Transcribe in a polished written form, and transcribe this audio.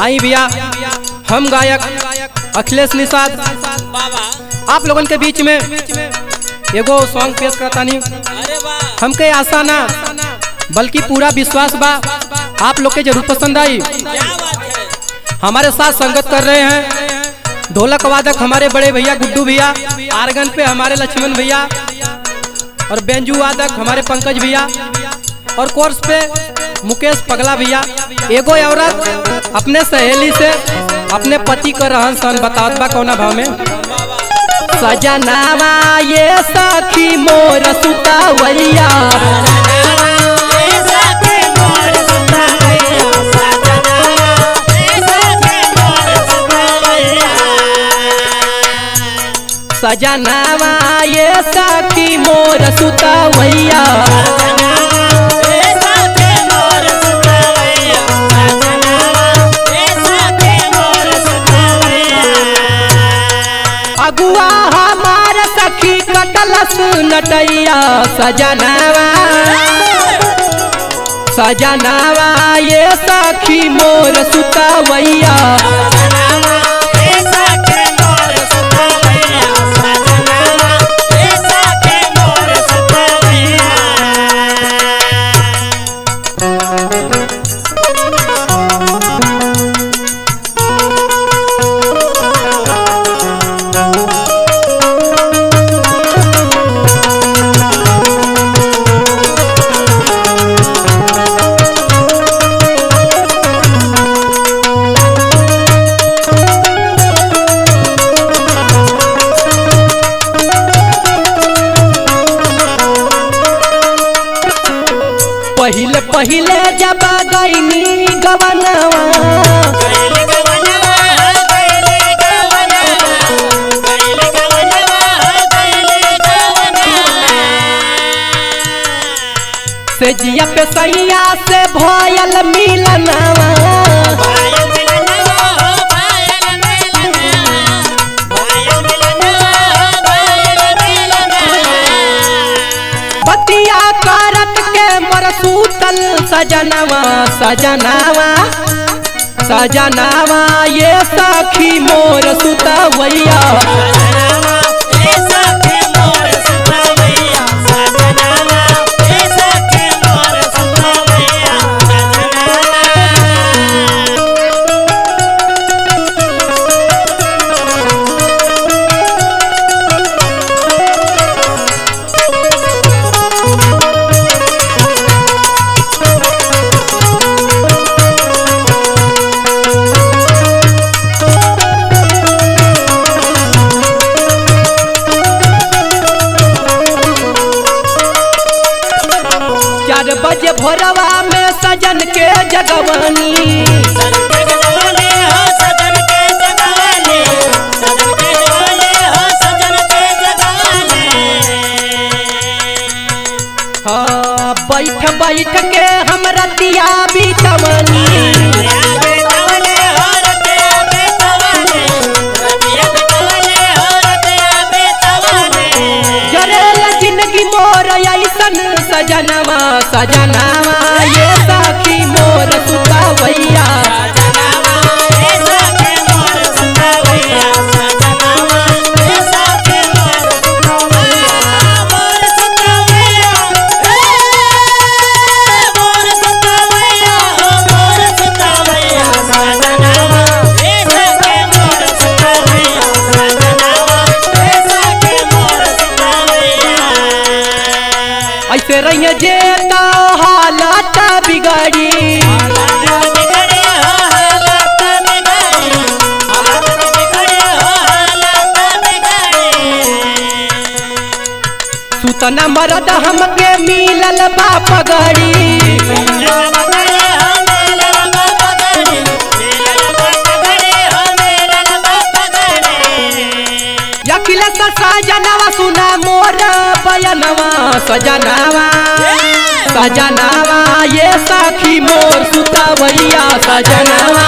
आई भैया, हम गायक अखिलेश निषाद आप लोगन के बीच में एगो सॉन्ग पेश करता नहीं। हमके आशा ना बल्कि पूरा विश्वास बा आप लोग के जरूर पसंद आई। हमारे साथ संगत कर रहे हैं ढोलक वादक हमारे बड़े भैया गुड्डू भैया, आर्गन पे हमारे लक्ष्मण भैया और बेंजू वादक हमारे पंकज भैया और कोर्स पे मुकेश पगला भैया। एगो औरत अपने सहेली से अपने पति का रहन सहन बतावत बा कौना भाव में। सजनावा ये सखी मोर सुतावैया, सजनावा ये सखी मोर सुतावैया, अगुआ हमार सखी कटलस नटैया। सजनावा सजनावा ये सखी मोर सुतावैया, पहिले पहिले जब गईनी गवनवा, से जिया पे सैया से भयल मिलनवा, बतिया करत के मोर सूतल सजनवा। सजनावा सजनावा ये सखी मोर सुतावैया, बजे भोरवा में सजन के जगवानी, हाँ बैठ बैठ के हम रतिया बितवनी, जरेला जिंदगी मोर ऐसन सजनवा। सजनावा ये सखी मोर सुतावैया, ऐसे रहिए जे तो हालत बिगड़ी, सुतना मरद हमके मिलल बा पगड़ी, सजनवा सजनवा सजनवा ये साखी मोर सुतवैया सजनवा